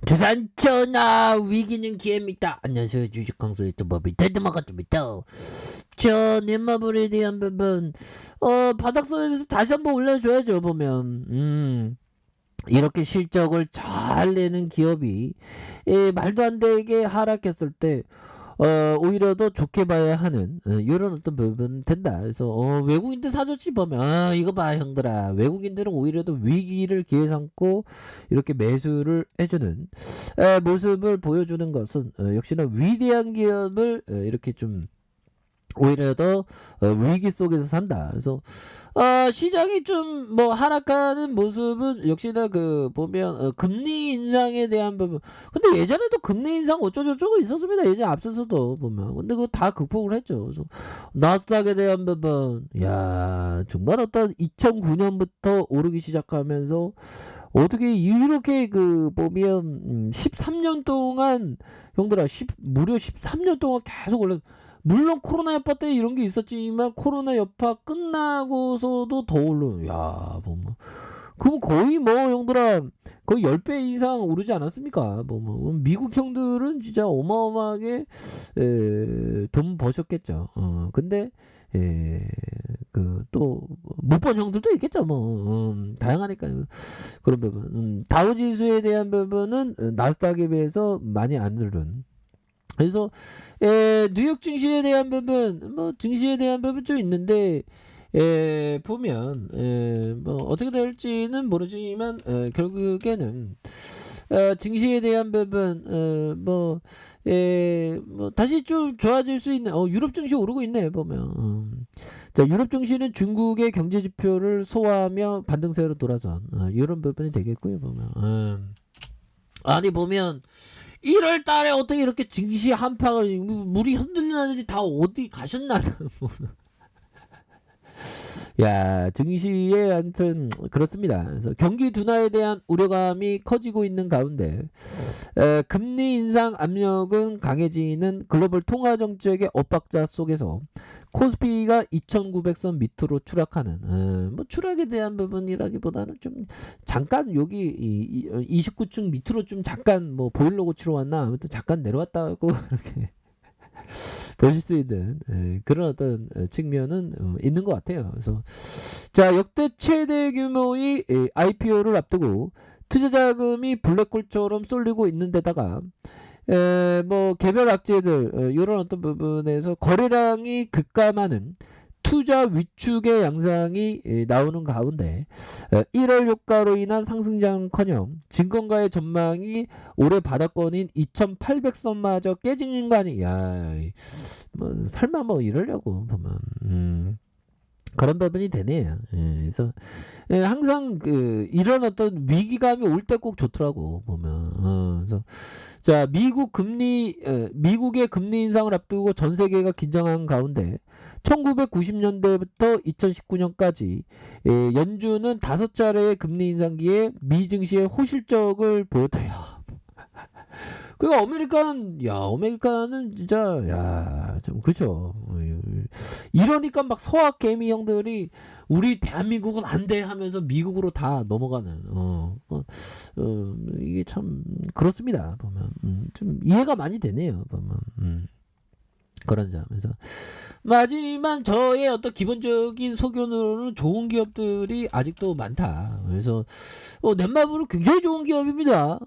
주산 전화 위기는 기회입니다. 안녕하세요. 주식강수 유튜버비 테드마가입니다. 저 넷마블에 대한 부분 바닥선에서 다시 한번 올려줘야죠. 보면 이렇게 실적을 잘 내는 기업이 말도 안 되게 하락했을 때 오히려 더 좋게 봐야 하는 이런 어떤 부분 된다. 그래서 외국인들 사줬지 보면 이거 봐 형들아, 외국인들은 오히려 더 위기를 기회 삼고 이렇게 매수를 해주는 모습을 보여주는 것은 역시나 위대한 기업을 이렇게 좀 오히려 더 위기 속에서 산다. 그래서 시장이 좀 뭐 하락하는 모습은 역시나 그 보면 금리 인상에 대한 부분. 근데 예전에도 금리 인상 어쩌고저쩌고 있었습니다. 예전 앞서서도 보면. 근데 그거 다 극복을 했죠. 그래서 나스닥에 대한 부분, 야 정말 어떤 2009년부터 오르기 시작하면서 어떻게 이렇게 그 보면 13년 동안 형들아 무려 13년 동안 계속 올라. 물론 코로나 여파 때 이런 게 있었지만 코로나 여파 끝나고서도 더 올라. 야, 뭐. 그럼 거의 뭐 형들아 거의 10배 이상 오르지 않았습니까? 뭐 미국 형들은 진짜 어마어마하게 돈 버셨겠죠. 근데 그 또 못 번 형들도 있겠죠. 뭐 다양하니까 그런 부분. 다우 지수에 대한 부분은 나스닥에 비해서 많이 안 오른. 그래서 뉴욕 증시에 대한 부분, 뭐 증시에 대한 부분 좀 있는데 보면 뭐 어떻게 될지는 모르지만 결국에는 증시에 대한 부분 뭐 다시 좀 좋아질 수 있는 유럽 증시 오르고 있네 보면. 자, 유럽 증시는 중국의 경제 지표를 소화하며 반등세로 돌아선 이런 부분이 되겠고요 보면. 아니 보면 1월 달에 어떻게 이렇게 증시 한파가 물이 흔들리는지 다 어디 가셨나. 야, 증시에 아무튼 그렇습니다. 그래서 경기 둔화에 대한 우려감이 커지고 있는 가운데 금리 인상 압력은 강해지는 글로벌 통화 정책의 엇박자 속에서 코스피가 2,900선 밑으로 추락하는 뭐 추락에 대한 부분이라기보다는 좀 잠깐 여기 29층 밑으로 좀 잠깐 뭐 보일러 고치러 왔나 아무튼 잠깐 내려왔다고 이렇게 보실 수 있는 그런 어떤 측면은 있는 것 같아요. 그래서 자, 역대 최대 규모의 IPO를 앞두고 투자 자금이 블랙홀처럼 쏠리고 있는 데다가 뭐 개별 악재들 이런 어떤 부분에서 거래량이 급감하는 투자 위축의 양상이 나오는 가운데 1월 효과로 인한 상승장커녕 증권가의 전망이 올해 바닥권인 2,800선마저 깨지는 거 아니야. 뭐 설마 뭐 이러려고 보면 그런 부분이 되네요. 그래서 항상 그 이런 어떤 위기감이 올 때 꼭 좋더라고 보면. 그래서 자, 미국의 금리 인상을 앞두고 전 세계가 긴장한 가운데 1990년대부터 2019년까지 연준은 5차례의 금리 인상기에 미 증시의 호실적을 보였다. 그 아메리카는 진짜 좀 그렇죠. 이러니까 막 소학 개미 형들이 우리 대한민국은 안 돼 하면서 미국으로 다 넘어가는 이게 참 그렇습니다. 보면 좀 이해가 많이 되네요. 보면 그런 점에서 하지만 저의 어떤 기본적인 소견으로는 좋은 기업들이 아직도 많다. 그래서 넷마블은 굉장히 좋은 기업입니다.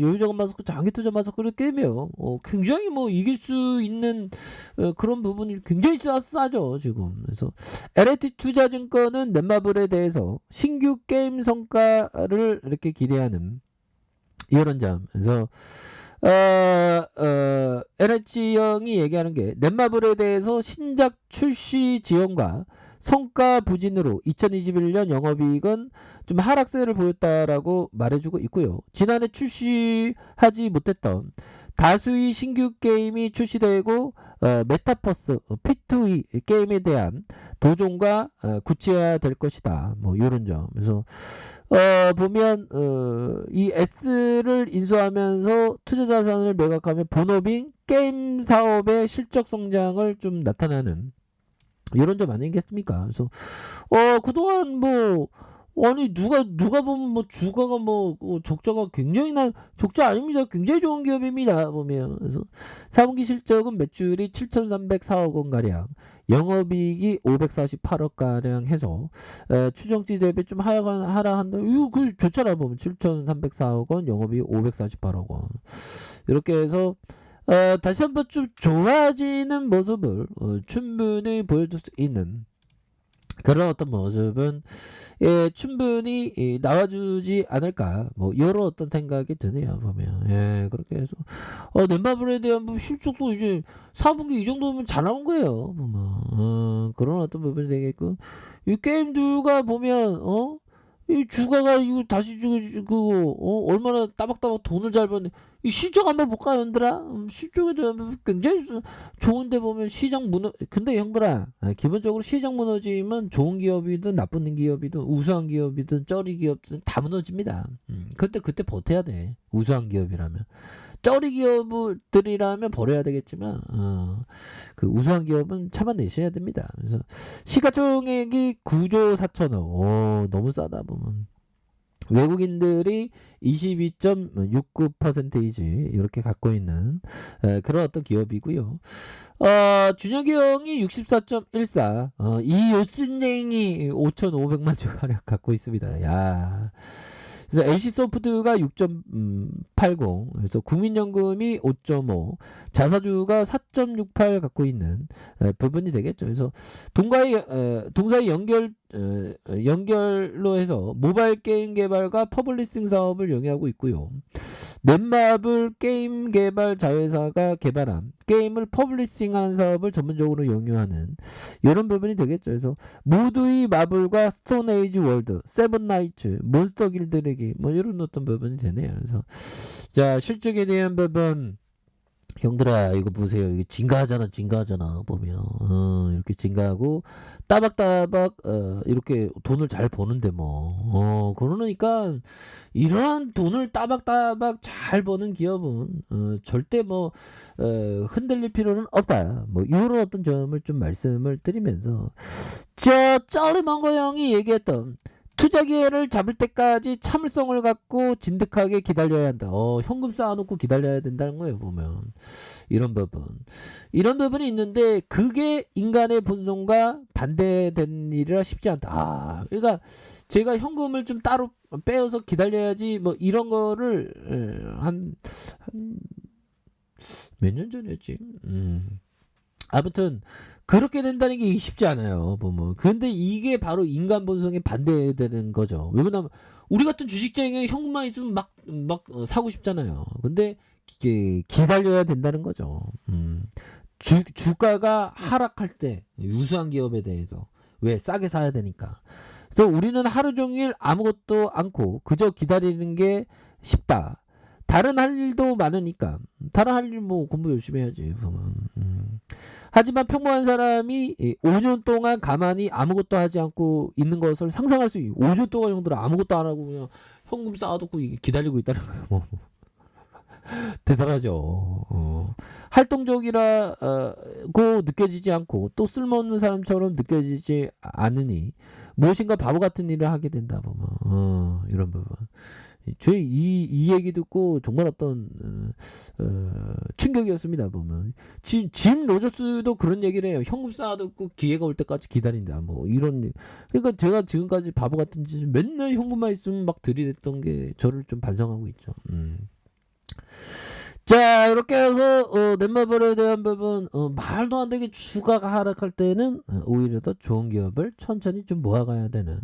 여유자금 마스크, 장기 투자 마스크를 깨며 굉장히 뭐 이길 수 있는 그런 부분이 굉장히 싸죠 지금. 그래서 LAT 투자증권은 넷마블에 대해서 신규 게임 성과를 이렇게 기대하는 이런 점. 그래서 NH영이 얘기하는 게 넷마블에 대해서 신작 출시 지원과 성과 부진으로 2021년 영업이익은 좀 하락세를 보였다라고 말해주고 있고요. 지난해 출시하지 못했던 다수의 신규 게임이 출시되고 메타버스 P2E 게임에 대한 도전과 구체화될 것이다. 뭐 이런 점. 그래서 보면 이 S를 인수하면서 투자 자산을 매각하며 본업인 게임 사업의 실적 성장을 좀 나타나는 이런 점 아니겠습니까? 그래서 그동안 뭐 아니 누가 보면 뭐 주가가 뭐 적자가 굉장히 적자 아닙니다. 굉장히 좋은 기업입니다. 보면. 그래서 4분기 실적은 매출이 7,304억 원 가량, 영업이익이 548억 가량 해서 추정치 대비 좀 하락한다. 이거 그 좋잖아. 보면 7,304억 원, 영업이익 548억 원. 이렇게 해서 다시 한번 좀 좋아지는 모습을 충분히 보여줄 수 있는 그런 어떤 모습은 충분히 나와주지 않을까, 뭐 이런 어떤 생각이 드네요. 보면 그렇게 해서 넷마블에 대한 뭐 실적도 이제 4분기 이 정도면 잘 나온 거예요. 보면 그런 어떤 부분이 되겠고, 이 게임들과 보면 이 주가가 이거 다시 얼마나 따박따박 돈을 잘 버는, 이 실적 한번 볼까 형들아? 실적에 대한 굉장히 좋은데, 보면 시장 근데 형들아, 기본적으로 시장 무너지면 좋은 기업이든 나쁜 기업이든 우수한 기업이든 쩌리 기업이든 다 무너집니다. 그때 버텨야 돼. 우수한 기업이라면. 쩌리 기업들이라면 버려야 되겠지만 그 우수한 기업은 참아내셔야 됩니다. 그래서 시가총액이 9조 4천억, 너무 싸다 보면. 외국인들이 22.69% 이렇게 갖고 있는 그런 어떤 기업이고요. 준혁이 형이 64.14, 이효순쟁이 5,500만 주 가량 갖고 있습니다. 야. 그래서 LC소프트가 6.80, 그래서 국민연금이 5.5, 자사주가 4.68 갖고 있는 부분이 되겠죠. 그래서 동사의 연결로 해서 모바일 게임 개발과 퍼블리싱 사업을 영위하고 있고요. 넷마블 게임 개발 자회사가 개발한 게임을 퍼블리싱하는 사업을 전문적으로 영유하는 이런 부분이 되겠죠. 그래서 모두의 마블과 스톤에이지 월드, 세븐나이츠, 몬스터 길들이기, 뭐 이런 어떤 부분이 되네요. 그래서 자, 실적에 대한 부분, 형들아 이거 보세요. 이게 증가하잖아. 보면 이렇게 증가하고 따박따박 이렇게 돈을 잘 버는데 뭐 그러니까 이러한 돈을 따박따박 잘 버는 기업은 절대 뭐 흔들릴 필요는 없다. 뭐 이런 어떤 점을 좀 말씀을 드리면서, 짤리망고 형이 얘기했던 투자 기회를 잡을 때까지 참을성을 갖고 진득하게 기다려야 한다. 현금 쌓아놓고 기다려야 된다는 거예요. 보면 이런 부분이 있는데, 그게 인간의 본성과 반대된 일이라 쉽지 않다. 그러니까 제가 현금을 좀 따로 빼어서 기다려야지 뭐 이런 거를 한 몇 년 전이었지. 아무튼 그렇게 된다는 게 쉽지 않아요. 보면. 근데 이게 바로 인간 본성에 반대되는 거죠. 왜냐면 우리 같은 주식쟁이 현금만 있으면 막 사고 싶잖아요. 근데 기다려야 된다는 거죠. 주가가 하락할 때 우수한 기업에 대해서 왜 싸게 사야 되니까. 그래서 우리는 하루 종일 아무것도 않고 그저 기다리는 게 쉽다. 다른 할 일도 많으니까. 다른 할 일 뭐 공부 열심히 해야지. 보면. 하지만 평범한 사람이 5년 동안 가만히 아무것도 하지 않고 있는 것을 상상할 수 있어요. 5년 동안 형들 아무것도 안 하고 그냥 현금 쌓아두고 기다리고 있다는 거예요. 뭐. 대단하죠. 활동적이라고 느껴지지 않고 또 쓸모없는 사람처럼 느껴지지 않으니 무엇인가 바보 같은 일을 하게 된다 보면 이런 부분. 저희 이 얘기 듣고 정말 어떤 충격이었습니다. 보면 짐 로저스도 그런 얘기를 해요. 현금 쌓아두고 기회가 올 때까지 기다린다. 뭐 이런. 그러니까 제가 지금까지 바보 같은 짓을 맨날 현금만 있으면 막 들이댔던 게 저를 좀 반성하고 있죠. 자, 이렇게 해서 넷마블에 대한 부분, 말도 안 되게 주가가 하락할 때는 오히려 더 좋은 기업을 천천히 좀 모아가야 되는.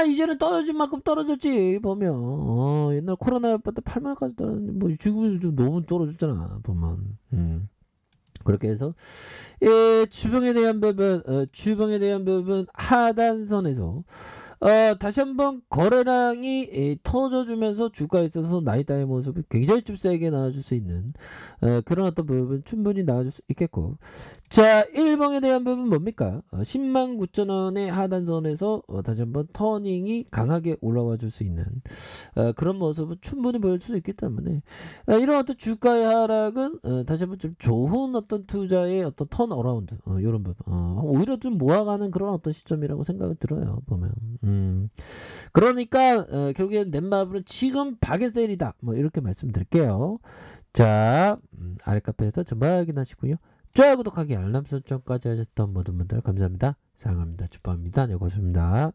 이제는 떨어진 만큼 떨어졌지. 보면 옛날 코로나 때 8만원까지 떨어졌는데 뭐 지금은 좀 너무 떨어졌잖아. 보면 그렇게 해서 주봉에 대한 부분 하단선에서 다시 한번 거래량이 터져주면서 주가에 있어서 나이다의 모습이 굉장히 좀 세게 나와줄 수 있는 그런 어떤 부분 충분히 나와줄 수 있겠고, 자, 일봉에 대한 부분 뭡니까? 10만 9천원의 하단선에서 다시 한번 터닝이 강하게 올라와 줄 수 있는 그런 모습을 충분히 보여줄 수 있기 때문에 이런 어떤 주가의 하락은 다시 한번 좀 좋은 어떤 투자의 어떤 턴어라운드 이런 부분 오히려 좀 모아가는 그런 어떤 시점이라고 생각이 들어요. 보면 그러니까 결국엔 넷마블은 지금 박의 세일이다. 뭐 이렇게 말씀드릴게요. 자, 아래 카페에서 정말 확인하시고요. 좋아요, 구독하기, 알람 설정까지 하셨던 모든 분들 감사합니다. 사랑합니다. 축복합니다. 네, 고맙습니다.